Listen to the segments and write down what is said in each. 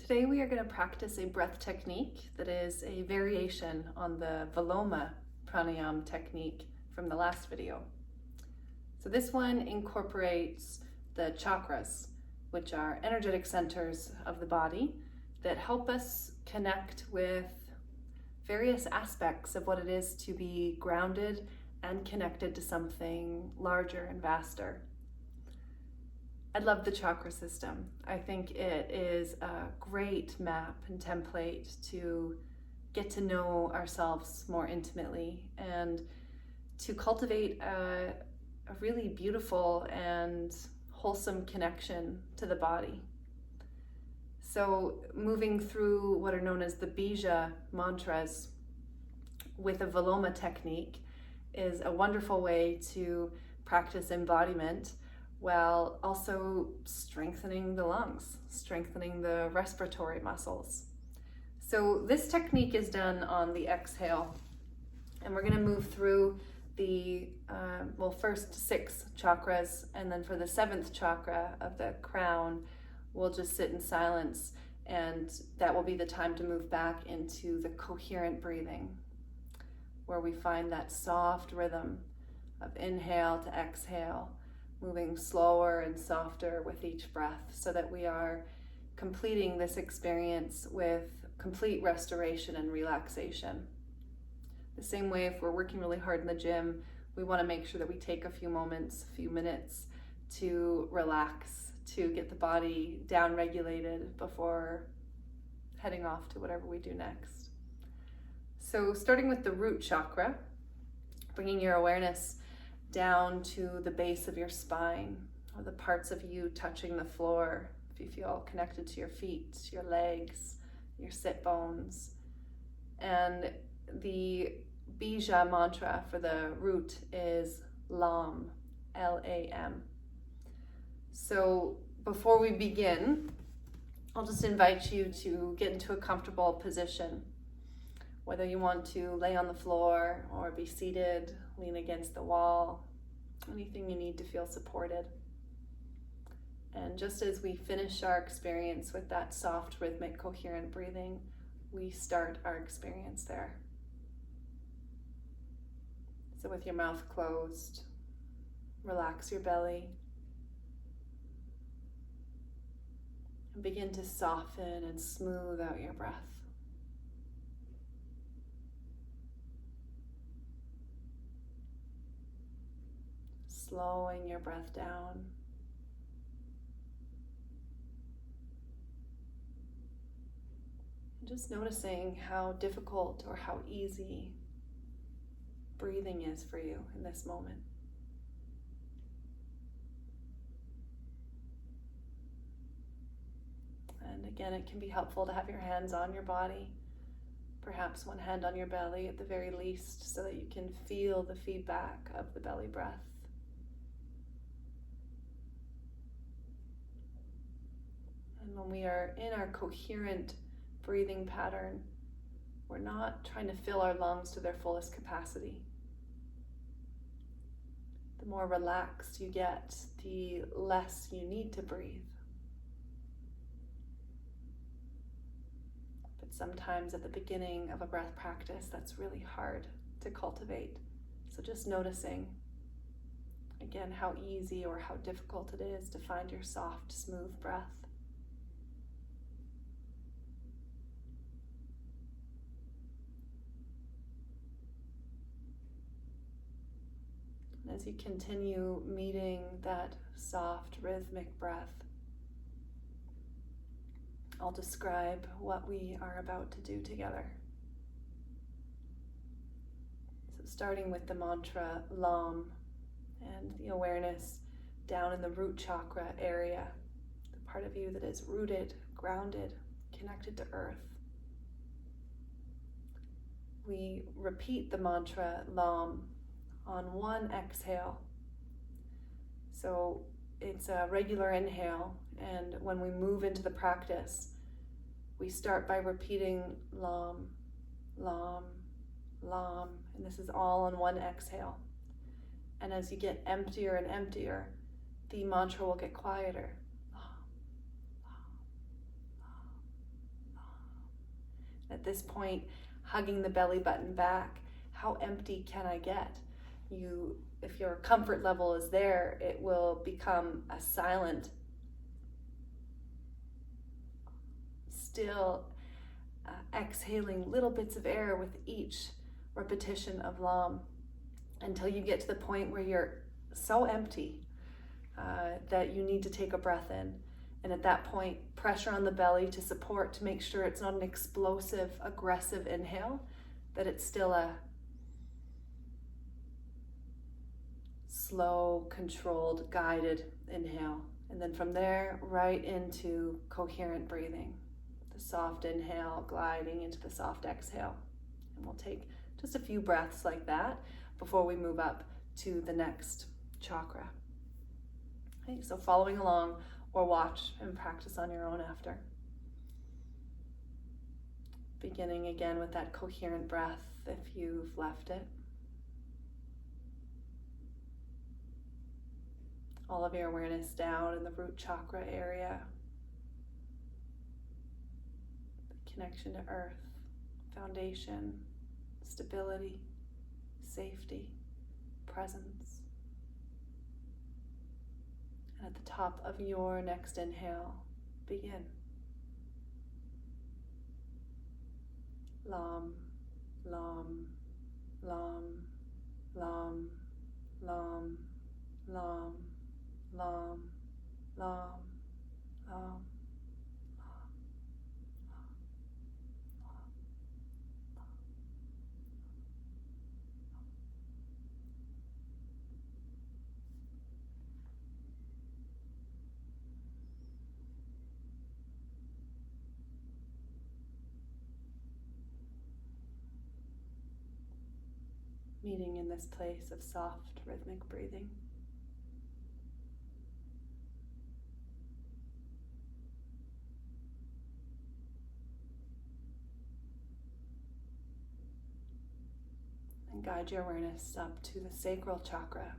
Today we are going to practice a breath technique that is a variation on the Viloma pranayama technique from the last video. So this one incorporates the chakras, which are energetic centers of the body that help us connect with various aspects of what it is to be grounded and connected to something larger and vaster. I love the chakra system. I think it is a great map and template to get to know ourselves more intimately and to cultivate a really beautiful and wholesome connection to the body. So moving through what are known as the Bija mantras with a Viloma technique is a wonderful way to practice embodiment while also strengthening the lungs, strengthening the respiratory muscles. So this technique is done on the exhale, and we're going to move through the first 6 chakras, and then for the 7th chakra of the crown, we'll just sit in silence, and that will be the time to move back into the coherent breathing, where we find that soft rhythm of inhale to exhale, moving slower and softer with each breath so that we are completing this experience with complete restoration and relaxation. The same way, if we're working really hard in the gym, we want to make sure that we take a few minutes to relax, to get the body down regulated before heading off to whatever we do next. So starting with the root chakra, bringing your awareness down to the base of your spine, or the parts of you touching the floor. If you feel connected to your feet, your legs, your sit bones. And the Bija mantra for the root is Lam, L-A-M. So before we begin, I'll just invite you to get into a comfortable position. Whether you want to lay on the floor or be seated, lean against the wall, anything you need to feel supported. And just as we finish our experience with that soft, rhythmic, coherent breathing, we start our experience there. So with your mouth closed, relax your belly and begin to soften and smooth out your breath. Slowing your breath down. And just noticing how difficult or how easy breathing is for you in this moment. And again, it can be helpful to have your hands on your body, perhaps one hand on your belly at the very least, so that you can feel the feedback of the belly breath. And when we are in our coherent breathing pattern, we're not trying to fill our lungs to their fullest capacity. The more relaxed you get, the less you need to breathe. But sometimes at the beginning of a breath practice, that's really hard to cultivate. So just noticing, again, how easy or how difficult it is to find your soft, smooth breath. As you continue meeting that soft, rhythmic breath, I'll describe what we are about to do together. So starting with the mantra Lam and the awareness down in the root chakra area, the part of you that is rooted, grounded, connected to earth. We repeat the mantra Lam on one exhale. So it's a regular inhale, and when we move into the practice, we start by repeating Lam, Lam, Lam, and this is all on one exhale. And as you get emptier and emptier, the mantra will get quieter. Lam, Lam, Lam, At this point, hugging the belly button back, how empty can I get? If your comfort level is there, it will become a silent, still exhaling little bits of air with each repetition of Lam, until you get to the point where you're so empty that you need to take a breath in. And at that point, pressure on the belly to support, to make sure it's not an explosive, aggressive inhale, that it's still a slow, controlled, guided inhale. And then from there, right into coherent breathing. The soft inhale gliding into the soft exhale. And we'll take just a few breaths like that before we move up to the next chakra. Okay, so following along, or watch and practice on your own after. Beginning again with that coherent breath if you've left it. All of your awareness down in the root chakra area. The connection to earth, foundation, stability, safety, presence. And at the top of your next inhale, begin. Lam, Lam, Lam, Lam, Lam, Lam, Lam, Lam, Lam. Meeting in this place of soft, rhythmic breathing. And guide your awareness up to the sacral chakra,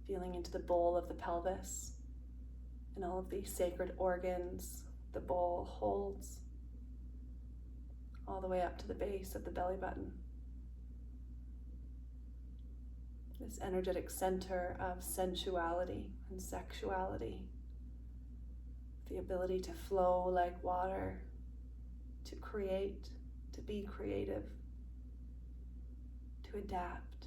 feeling into the bowl of the pelvis and all of these sacred organs the bowl holds, all the way up to the base of the belly button. This energetic center of sensuality and sexuality, the ability to flow like water, to create, to be creative, to adapt.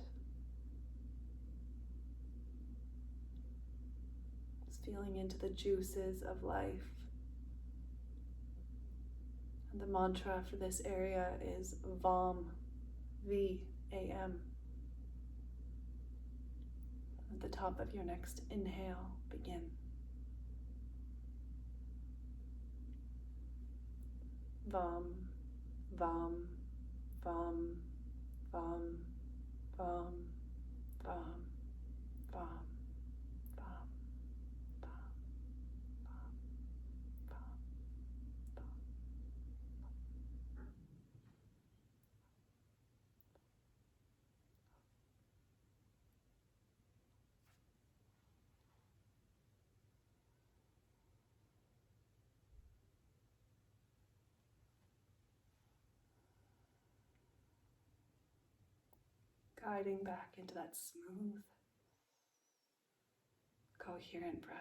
Just feeling into the juices of life. And the mantra for this area is VAM, V-A-M. At the top of your next inhale, begin. Vam, vam, vam, vam, vam, vam, vam, vam, vam, vam, vam. Guiding back into that smooth, coherent breath.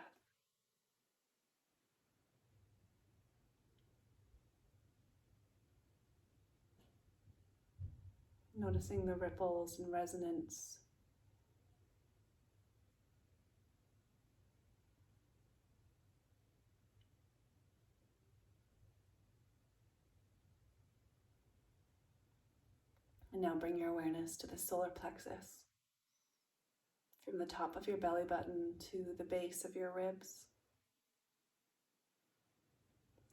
Noticing the ripples and resonance. And now bring your awareness to the solar plexus, from the top of your belly button to the base of your ribs,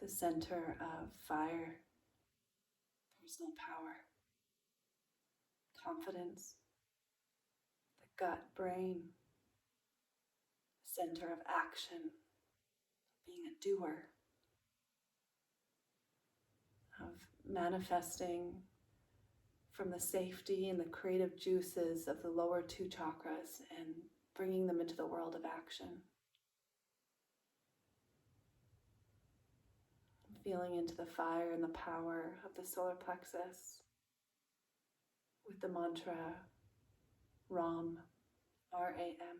the center of fire, personal power, confidence, the gut brain, center of action, being a doer, of manifesting from the safety and the creative juices of the lower two chakras and bringing them into the world of action. feeling into the fire and the power of the solar plexus with the mantra Ram, R-A-M.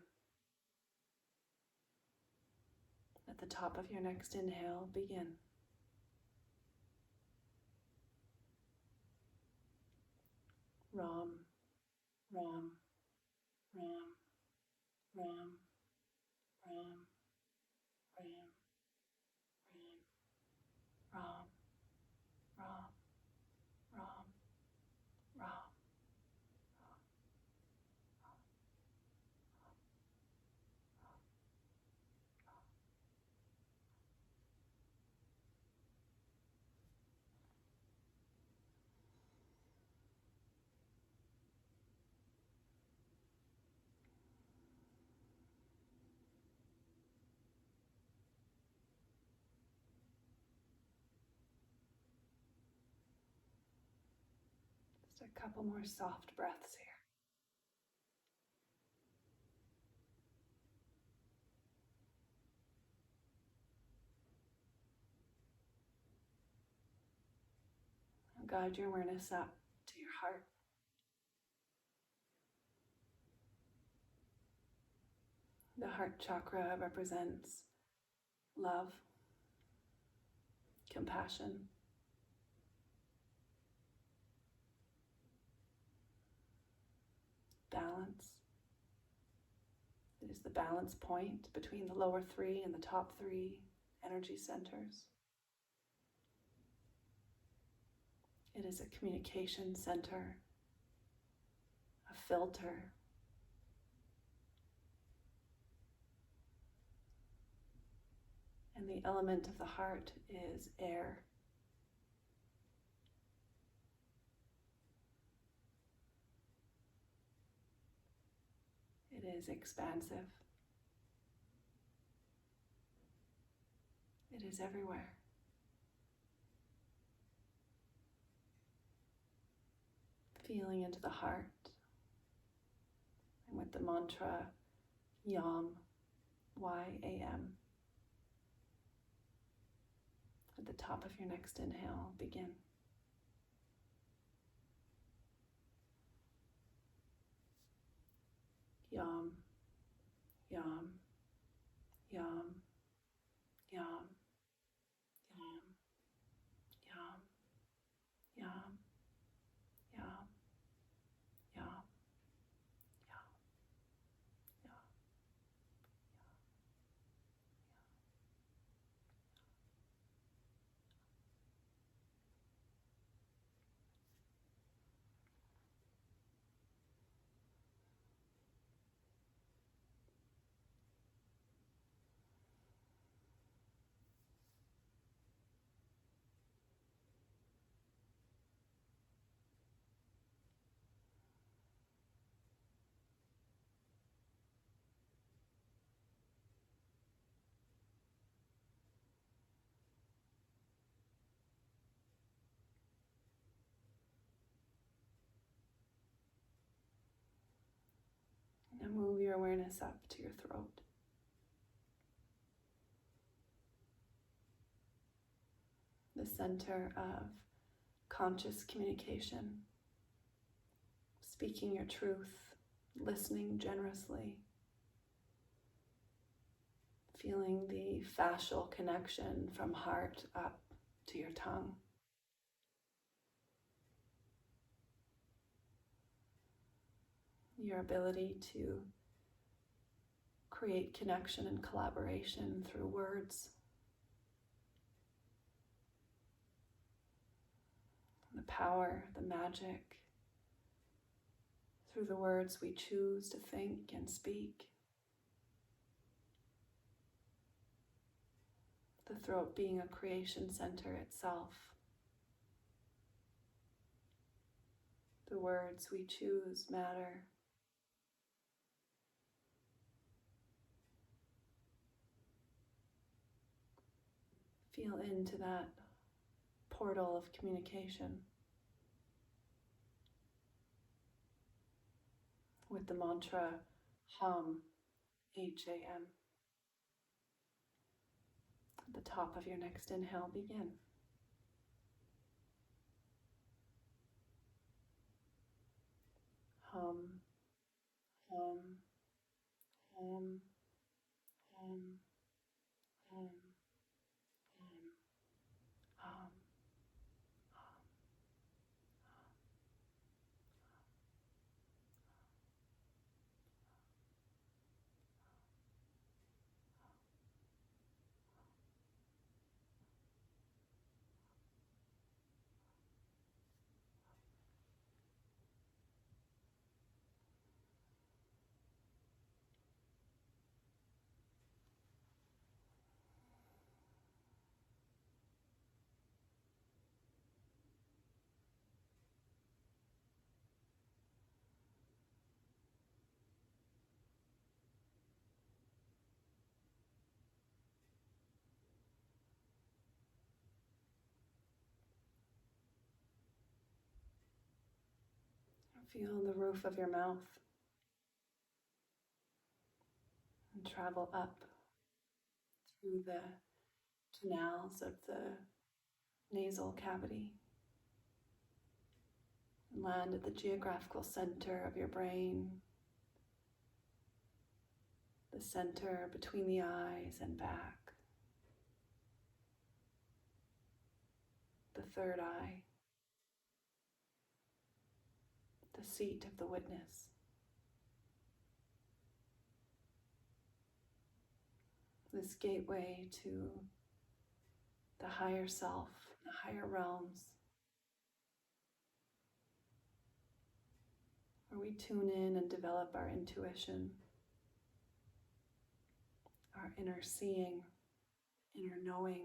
At the top of your next inhale, begin. Ram, Ram, Ram, Ram, Ram, Ram, Ram, Ram, Ram, Ram, Ram. Just a couple more soft breaths here. And guide your awareness up to your heart. The heart chakra represents love, compassion, balance. It is the balance point between the lower three and the top three energy centers. It is a communication center, a filter. And the element of the heart is air. It is expansive. It is everywhere. Feeling into the heart. And with the mantra Yam, Y-A-M. At the top of your next inhale, begin. Yam, Yam, Yam, Yam, Yam, Yam, Yam, Yam, Yam, Yam, Yam. Now move your awareness up to your throat. The center of conscious communication, speaking your truth, listening generously, feeling the fascial connection from heart up to your tongue. Your ability to create connection and collaboration through words. The power, the magic, through the words we choose to think and speak. The throat being a creation center itself. The words we choose matter. Feel into that portal of communication with the mantra Ham, H-A-M. At the top of your next inhale, begin. hum, hum, hum, hum, hum, hum, hum. Feel the roof of your mouth and travel up through the canals of the nasal cavity. And land at the geographical center of your brain, the center between the eyes and back, the third eye, the seat of the witness. This gateway to the higher self, the higher realms, where we tune in and develop our intuition, our inner seeing, inner knowing.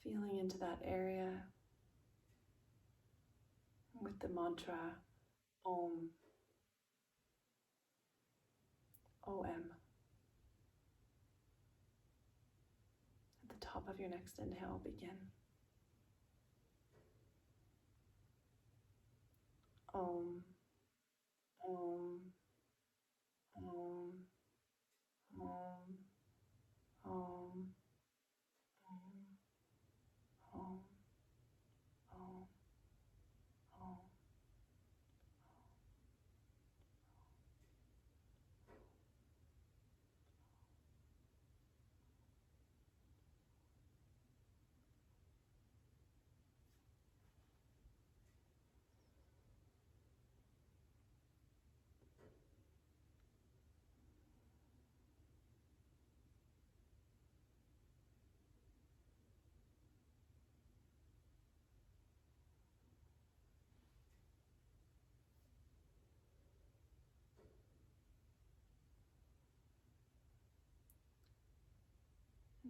Feeling into that area with the mantra Om, OM. At the top of your next inhale, begin. Om, Om, Om, Om, Om, Om, Om, Om, Om.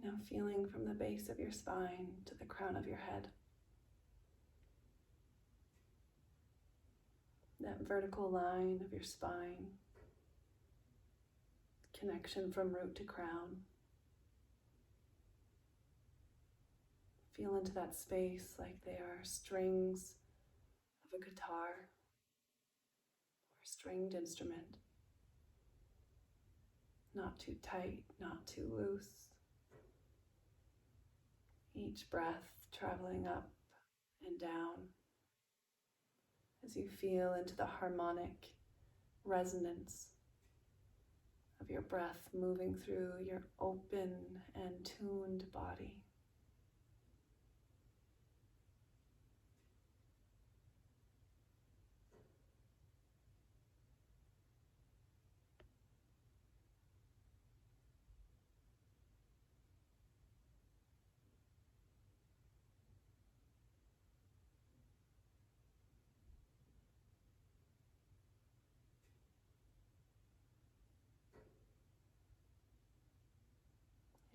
Now feeling from the base of your spine to the crown of your head. That vertical line of your spine, connection from root to crown. Feel into that space like they are strings of a guitar or a stringed instrument. Not too tight, not too loose. Each breath traveling up and down as you feel into the harmonic resonance of your breath moving through your open and tuned body.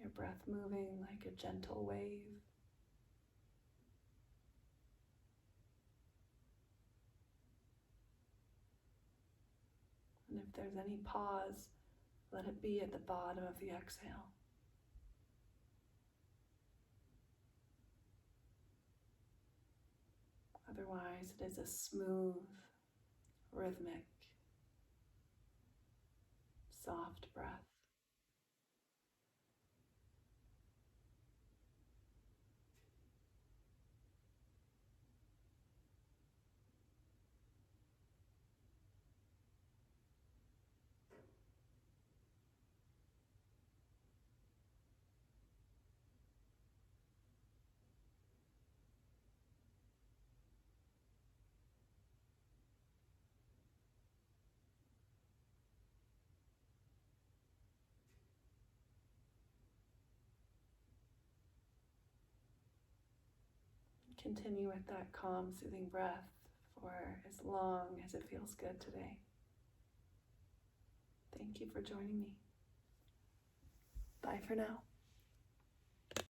Your breath moving like a gentle wave. And if there's any pause, let it be at the bottom of the exhale. Otherwise, it is a smooth, rhythmic, soft breath. continue with that calm, soothing breath for as long as it feels good today. Thank you for joining me. Bye for now.